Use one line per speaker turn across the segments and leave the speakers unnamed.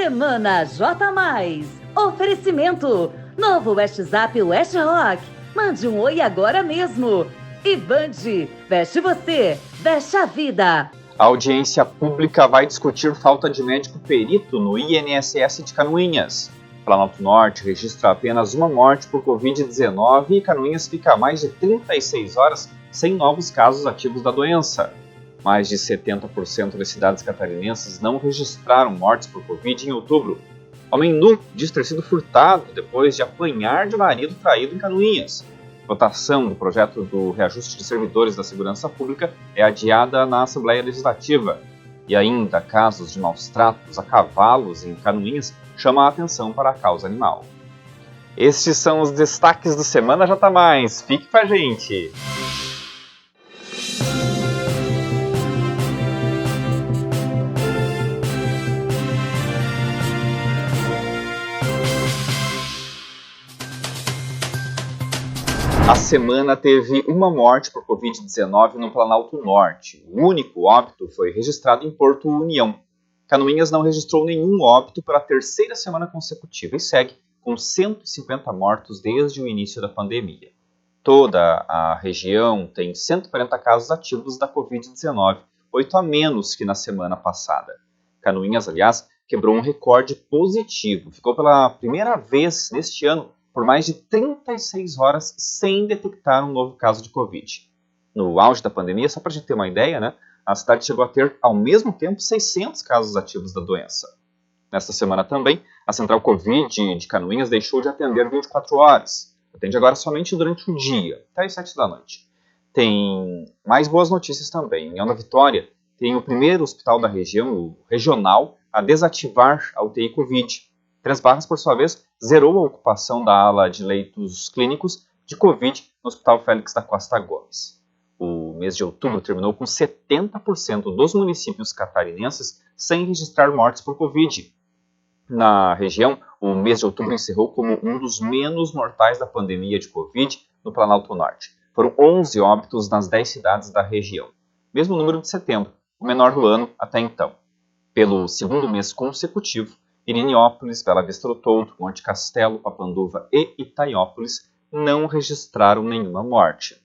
Semana J+. Oferecimento. Novo WhatsApp West Rock. Mande um oi agora mesmo. E Band. Veste você, veste a vida.
A audiência pública vai discutir falta de médico perito no INSS de Canoinhas. Planalto Norte registra apenas uma morte por Covid-19 e Canoinhas fica há mais de 36 horas sem novos casos ativos da doença. Mais de 70% das cidades catarinenses não registraram mortes por Covid em outubro. Homem nu diz ter sido furtado depois de apanhar de marido traído em Canoinhas. Votação do projeto do reajuste de servidores da segurança pública é adiada na Assembleia Legislativa. E ainda casos de maus-tratos a cavalos em Canoinhas chamam a atenção para a causa animal. Estes são os destaques do Semana J+. Fique com a gente! A semana teve uma morte por Covid-19 no Planalto Norte. O único óbito foi registrado em Porto União. Canoinhas não registrou nenhum óbito pela terceira semana consecutiva e segue com 150 mortos desde o início da pandemia. Toda a região tem 140 casos ativos da Covid-19, 8 a menos que na semana passada. Canoinhas, aliás, quebrou um recorde positivo. Ficou pela primeira vez neste ano por mais de 36 horas sem detectar um novo caso de Covid. No auge da pandemia, só para a gente ter uma ideia, a cidade chegou a ter, ao mesmo tempo, 600 casos ativos da doença. Nesta semana também, a Central Covid de Canoinhas deixou de atender 24 horas. Atende agora somente durante o dia, até as 7 da noite. Tem mais boas notícias também. Em União da Vitória, tem o primeiro hospital da região, o regional, a desativar a UTI Covid. Três Barras, por sua vez, zerou a ocupação da ala de leitos clínicos de Covid no Hospital Félix da Costa Gomes. O mês de outubro terminou com 70% dos municípios catarinenses sem registrar mortes por Covid. Na região, o mês de outubro encerrou como um dos menos mortais da pandemia de Covid no Planalto Norte. Foram 11 óbitos nas 10 cidades da região. Mesmo número de setembro, o menor do ano até então. Pelo segundo mês consecutivo, Irineópolis, Bela Vista do Toldo, Monte Castelo, Papanduva e Itaiópolis não registraram nenhuma morte.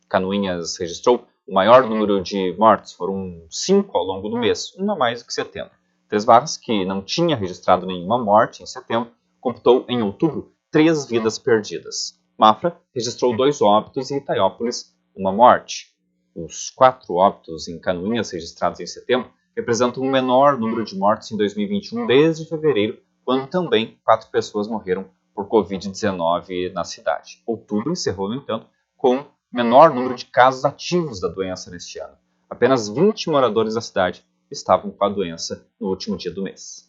Canoinhas registrou o maior número de mortes, foram 5 ao longo do mês, uma mais do que setembro. Três Barras, que não tinha registrado nenhuma morte em setembro, computou em outubro 3 vidas perdidas. Mafra registrou 2 óbitos e Itaiópolis uma morte. Os 4 óbitos em Canoinhas registrados em setembro representam o menor número de mortes em 2021 desde fevereiro, quando também 4 pessoas morreram por Covid-19 na cidade. Outubro encerrou, no entanto, com o menor número de casos ativos da doença neste ano. Apenas 20 moradores da cidade estavam com a doença no último dia do mês.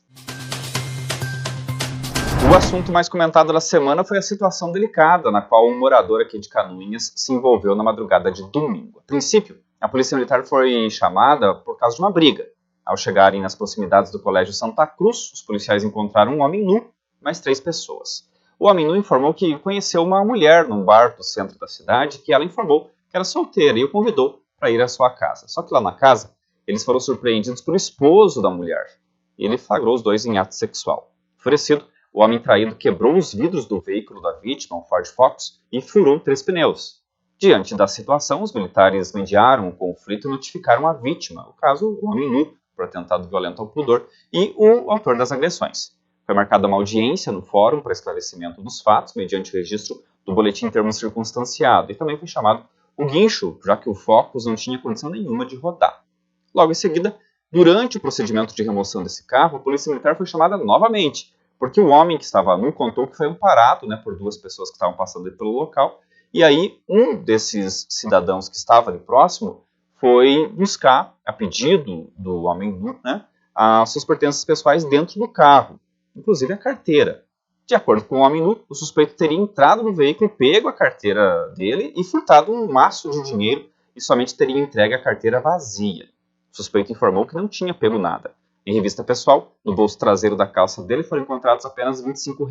O assunto mais comentado da semana foi a situação delicada na qual um morador aqui de Canoinhas se envolveu na madrugada de domingo. A princípio, a Polícia Militar foi chamada por causa de uma briga. Ao chegarem nas proximidades do Colégio Santa Cruz, os policiais encontraram um homem nu e mais 3 pessoas. O homem nu informou que conheceu uma mulher num bar do centro da cidade, que ela informou que era solteira e o convidou para ir à sua casa. Só que lá na casa, eles foram surpreendidos pelo esposo da mulher. E ele flagrou os dois em ato sexual. Enfurecido, o homem traído quebrou os vidros do veículo da vítima, um Ford Focus, e furou 3 pneus. Diante da situação, os militares mediaram o conflito e notificaram a vítima, no caso, o homem nu, por atentado violento ao pudor, e o autor das agressões. Foi marcada uma audiência no fórum para esclarecimento dos fatos, mediante o registro do boletim em termos circunstanciado, e também foi chamado o guincho, já que o Focus não tinha condição nenhuma de rodar. Logo em seguida, durante o procedimento de remoção desse carro, a polícia militar foi chamada novamente, porque o homem que estava nu contou que foi amparado por 2 pessoas que estavam passando pelo local, e aí um desses cidadãos que estava ali próximo foi buscar, a pedido do homem nu, as suas pertences pessoais dentro do carro, inclusive a carteira. De acordo com o homem nu, o suspeito teria entrado no veículo, pego a carteira dele e furtado um maço de dinheiro e somente teria entregue a carteira vazia. O suspeito informou que não tinha pego nada. Em revista pessoal, no bolso traseiro da calça dele foram encontrados apenas R$ 25,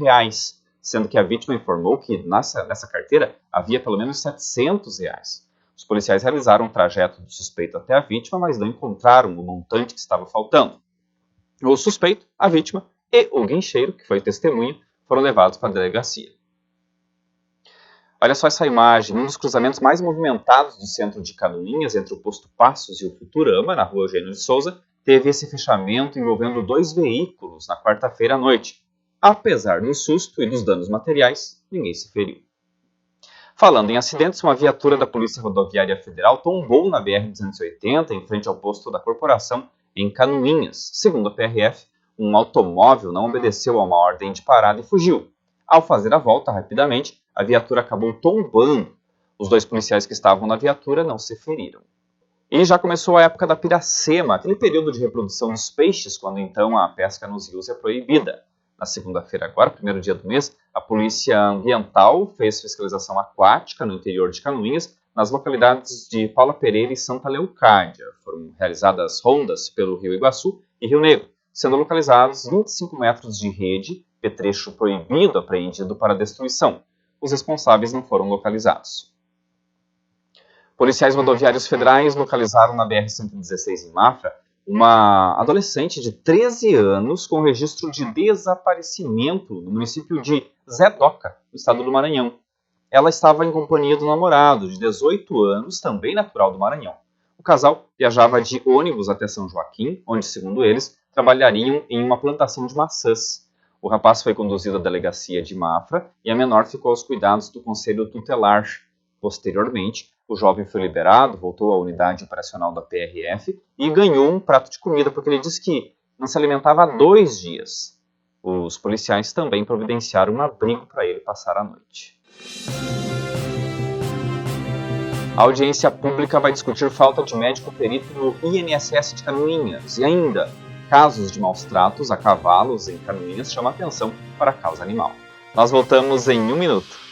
sendo que a vítima informou que nessa carteira havia pelo menos R$ 700. Os policiais realizaram o trajeto do suspeito até a vítima, mas não encontraram o montante que estava faltando. O suspeito, a vítima e o guincheiro, que foi testemunha, foram levados para a delegacia. Olha só essa imagem, um dos cruzamentos mais movimentados do centro de Canoinhas, entre o posto Passos e o Futurama, na rua Eugênio de Souza, teve esse fechamento envolvendo 2 veículos na quarta-feira à noite. Apesar do susto e dos danos materiais, ninguém se feriu. Falando em acidentes, uma viatura da Polícia Rodoviária Federal tombou na BR-280 em frente ao posto da corporação em Canoinhas. Segundo a PRF, um automóvel não obedeceu a uma ordem de parada e fugiu. Ao fazer a volta rapidamente, a viatura acabou tombando. Os 2 policiais que estavam na viatura não se feriram. E já começou a época da piracema, aquele período de reprodução dos peixes, quando então a pesca nos rios é proibida. Na segunda-feira agora, primeiro dia do mês, a Polícia Ambiental fez fiscalização aquática no interior de Canoinhas, nas localidades de Paula Pereira e Santa Leocádia. Foram realizadas rondas pelo Rio Iguaçu e Rio Negro, sendo localizados 25 metros de rede, petrecho proibido apreendido para destruição. Os responsáveis não foram localizados. Policiais rodoviários federais localizaram na BR-116 em Mafra uma adolescente de 13 anos com registro de desaparecimento no município de Zé Doca, no estado do Maranhão. Ela estava em companhia do namorado, de 18 anos, também natural do Maranhão. O casal viajava de ônibus até São Joaquim, onde, segundo eles, trabalhariam em uma plantação de maçãs. O rapaz foi conduzido à delegacia de Mafra e a menor ficou aos cuidados do Conselho Tutelar. Posteriormente, o jovem foi liberado, voltou à unidade operacional da PRF e ganhou um prato de comida, porque ele disse que não se alimentava há 2 dias. Os policiais também providenciaram um abrigo para ele passar a noite. A audiência pública vai discutir falta de médico perito no INSS de Canoinhas e ainda casos de maus tratos a cavalos em Canoinhas chamam atenção para a causa animal. Nós voltamos em 1 minuto.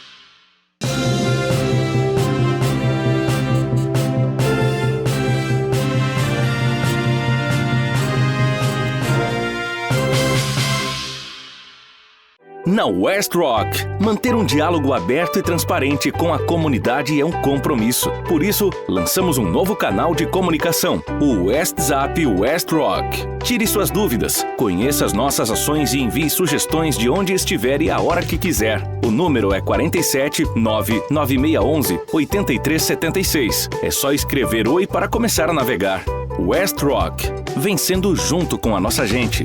Na West Rock, manter um diálogo aberto e transparente com a comunidade é um compromisso. Por isso, lançamos um novo canal de comunicação, o WestZap West Rock. Tire suas dúvidas, conheça as nossas ações e envie sugestões de onde estiver e a hora que quiser. O número é 47 99611 8376. É só escrever oi para começar a navegar. West Rock, vencendo junto com a nossa gente.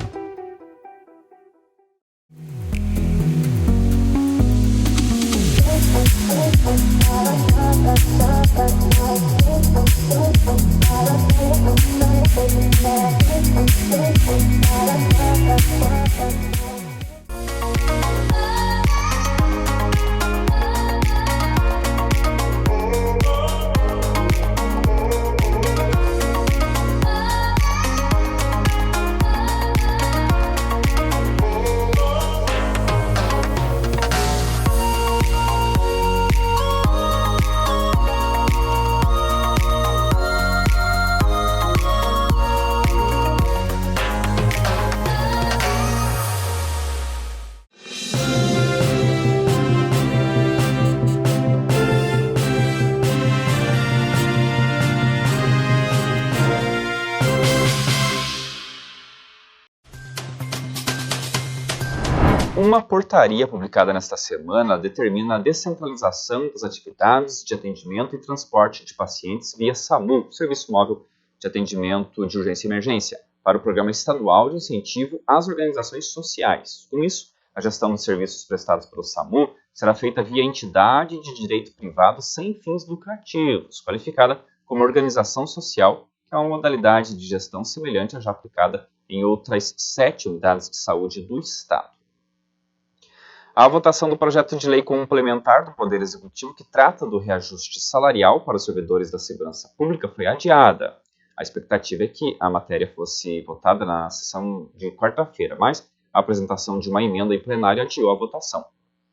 Uma portaria publicada nesta semana determina a descentralização das atividades de atendimento e transporte de pacientes via SAMU, Serviço Móvel de Atendimento de Urgência e Emergência, para o Programa Estadual de Incentivo às Organizações Sociais. Com isso, a gestão dos serviços prestados pelo SAMU será feita via entidade de direito privado sem fins lucrativos, qualificada como organização social, que é uma modalidade de gestão semelhante à já aplicada em outras 7 unidades de saúde do Estado. A votação do projeto de lei complementar do Poder Executivo que trata do reajuste salarial para os servidores da segurança pública foi adiada. A expectativa é que a matéria fosse votada na sessão de quarta-feira, mas a apresentação de uma emenda em plenário adiou a votação.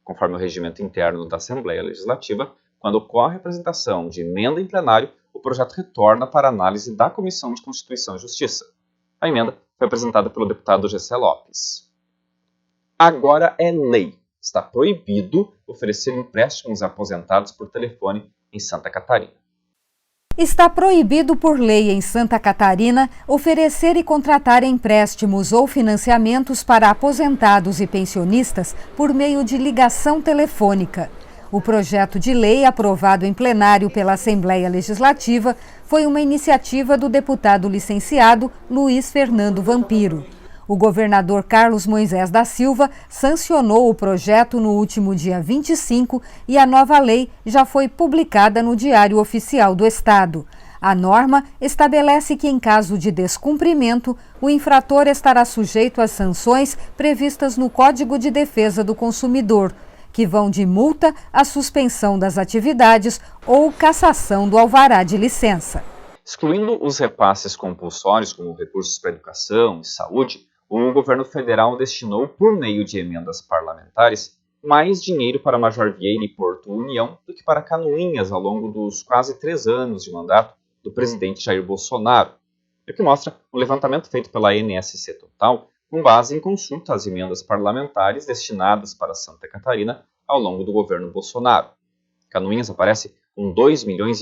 Conforme o regimento interno da Assembleia Legislativa, quando ocorre a apresentação de emenda em plenário, o projeto retorna para análise da Comissão de Constituição e Justiça. A emenda foi apresentada pelo deputado Gessé Lopes. Agora é lei. Está proibido oferecer empréstimos a aposentados por telefone em Santa Catarina.
Está proibido por lei em Santa Catarina oferecer e contratar empréstimos ou financiamentos para aposentados e pensionistas por meio de ligação telefônica. O projeto de lei, aprovado em plenário pela Assembleia Legislativa, foi uma iniciativa do deputado licenciado Luiz Fernando Vampiro. O governador Carlos Moisés da Silva sancionou o projeto no último dia 25 e a nova lei já foi publicada no Diário Oficial do Estado. A norma estabelece que, em caso de descumprimento, o infrator estará sujeito às sanções previstas no Código de Defesa do Consumidor, que vão de multa à suspensão das atividades ou cassação do alvará de licença.
Excluindo os repasses compulsórios, como recursos para educação e saúde, o governo federal destinou, por meio de emendas parlamentares, mais dinheiro para Major Vieira e Porto União do que para Canoinhas ao longo dos quase 3 anos de mandato do presidente Jair Bolsonaro, o que mostra um levantamento feito pela NSC Total com base em consulta às emendas parlamentares destinadas para Santa Catarina ao longo do governo Bolsonaro. Canoinhas aparece com 2,5 milhões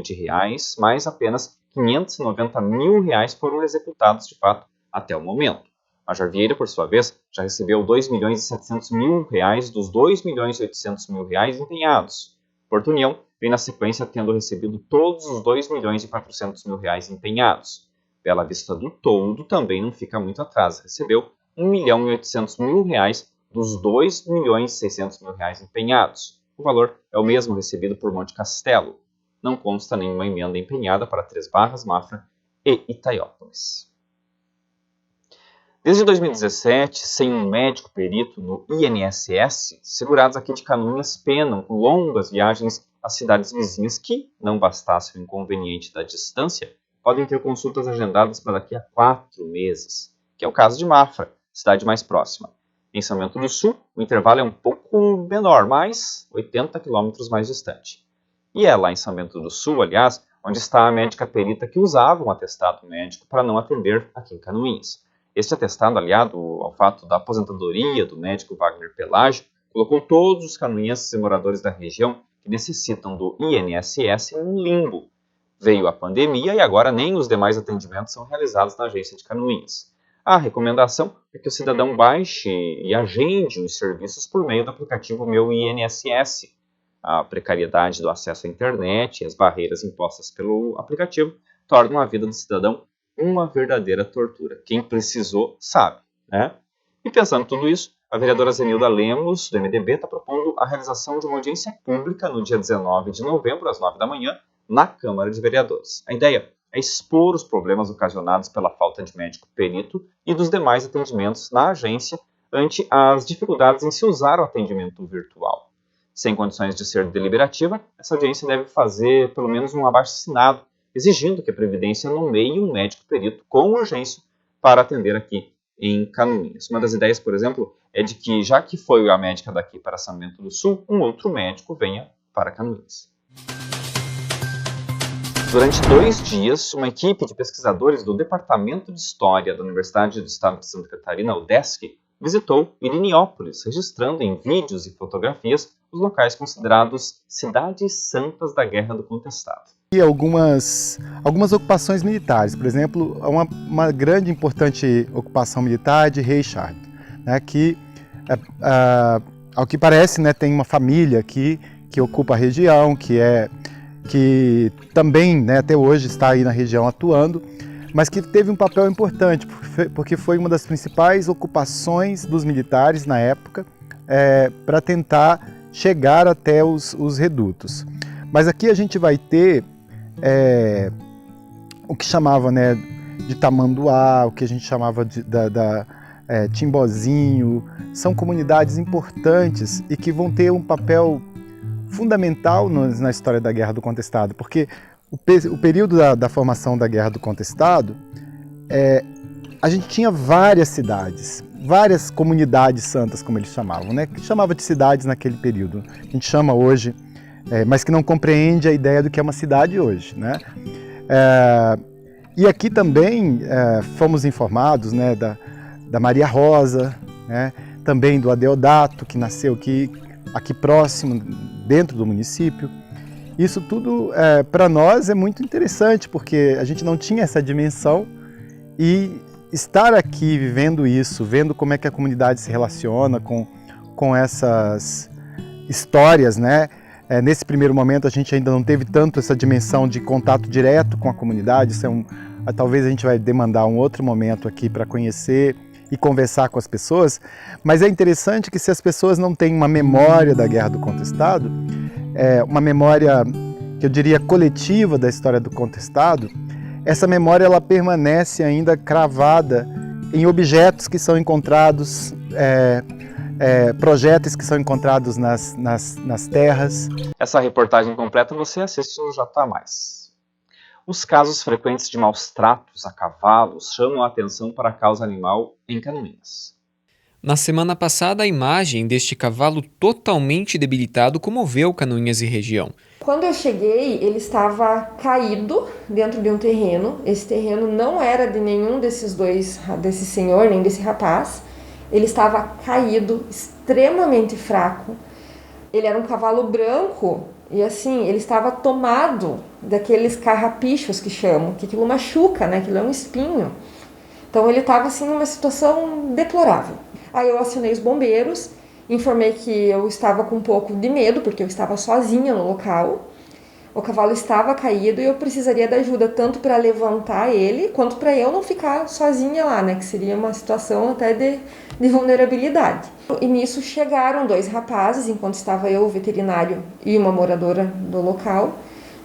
de reais, mas apenas 590 mil reais foram executados de fato até o momento. Major Vieira, por sua vez, já recebeu 2.700.000 reais dos 2.800.000 reais empenhados. Porto União vem na sequência tendo recebido todos os 2.400.000 reais empenhados. Bela Vista do Toldo também não fica muito atrás, recebeu 1.800.000 reais dos 2.600.000 reais empenhados. O valor é o mesmo recebido por Monte Castelo. Não consta nenhuma emenda empenhada para Três Barras, Mafra e Itaiópolis. Desde 2017, sem um médico perito no INSS, segurados aqui de Canoinhas penam com longas viagens às cidades vizinhas que, não bastasse o inconveniente da distância, podem ter consultas agendadas para daqui a 4 meses, que é o caso de Mafra, cidade mais próxima. Em São Bento do Sul, o intervalo é um pouco menor, mas 80 quilômetros mais distante. E é lá em São Bento do Sul, aliás, onde está a médica perita que usava um atestado médico para não atender aqui em Canoinhas. Este atestado, aliado ao fato da aposentadoria do médico Wagner Pelágio, colocou todos os canoinhenses e moradores da região que necessitam do INSS em um limbo. Veio a pandemia e agora nem os demais atendimentos são realizados na agência de Canoinhas. A recomendação é que o cidadão baixe e agende os serviços por meio do aplicativo Meu INSS. A precariedade do acesso à internet e as barreiras impostas pelo aplicativo tornam a vida do cidadão uma verdadeira tortura. Quem precisou sabe, né? E pensando tudo isso, a vereadora Zenilda Lemos, do MDB, está propondo a realização de uma audiência pública no dia 19 de novembro, às 9 da manhã, na Câmara de Vereadores. A ideia é expor os problemas ocasionados pela falta de médico perito e dos demais atendimentos na agência ante as dificuldades em se usar o atendimento virtual. Sem condições de ser deliberativa, essa audiência deve fazer pelo menos um abaixo-assinado exigindo que a Previdência nomeie um médico perito com urgência para atender aqui em Canoinhas. Uma das ideias, por exemplo, é de que, já que foi a médica daqui para São Bento do Sul, um outro médico venha para Canoinhas. Durante 2 dias, uma equipe de pesquisadores do Departamento de História da Universidade do Estado de Santa Catarina, UDESC, visitou Iriniópolis, registrando em vídeos e fotografias os locais considerados cidades santas da Guerra do Contestado.
E algumas ocupações militares, por exemplo, uma grande e importante ocupação militar de Reichard, né, que, ao que parece, né, tem uma família aqui que ocupa a região, que também, né, até hoje está aí na região atuando, mas que teve um papel importante, porque foi uma das principais ocupações dos militares na época para tentar chegar até os redutos. Mas aqui a gente vai ter o que chamava, né, de Tamanduá, o que a gente chamava de Timbozinho. São comunidades importantes e que vão ter um papel fundamental na história da Guerra do Contestado, porque o período da formação da Guerra do Contestado, a gente tinha várias cidades, várias comunidades santas, como eles chamavam, né? Que chamava de cidades naquele período. A gente chama hoje, mas que não compreende a ideia do que é uma cidade hoje, né? E aqui também fomos informados, né, da Maria Rosa, né? Também do Adeodato, que nasceu aqui próximo, dentro do município. Isso tudo, para nós, é muito interessante, porque a gente não tinha essa dimensão e estar aqui vivendo isso, vendo como é que a comunidade se relaciona com essas histórias, né? Nesse primeiro momento a gente ainda não teve tanto essa dimensão de contato direto com a comunidade, isso talvez a gente vai demandar um outro momento aqui para conhecer e conversar com as pessoas, mas é interessante que se as pessoas não têm uma memória da Guerra do Contestado, uma memória que eu diria coletiva da história do Contestado, essa memória ela permanece ainda cravada em objetos que são encontrados, projéteis que são encontrados nas terras.
Essa reportagem completa você assiste no J+. Os casos frequentes de maus tratos a cavalos chamam a atenção para a causa animal em Canoinhas.
Na semana passada, a imagem deste cavalo totalmente debilitado comoveu Canoinhas e região.
Quando eu cheguei, ele estava caído dentro de um terreno. Esse terreno não era de nenhum desse senhor, nem desse rapaz. Ele estava caído, extremamente fraco. Ele era um cavalo branco e assim, ele estava tomado daqueles carrapichos que chamam, que aquilo machuca, né? Aquilo é um espinho. Então ele estava assim numa situação deplorável. Aí eu acionei os bombeiros, informei que eu estava com um pouco de medo, porque eu estava sozinha no local. O cavalo estava caído e eu precisaria da ajuda tanto para levantar ele, quanto para eu não ficar sozinha lá, né? Que seria uma situação até de vulnerabilidade. E nisso chegaram 2 rapazes, enquanto estava eu, o veterinário e uma moradora do local.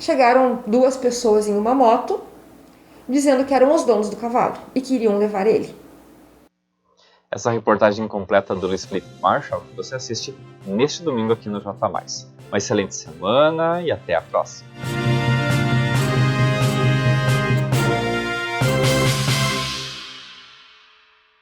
Chegaram 2 pessoas em uma moto, dizendo que eram os donos do cavalo e que iriam levar ele.
Essa reportagem completa do Luiz Felipe Marshall que você assiste neste domingo aqui no J+. Uma excelente semana e até a próxima.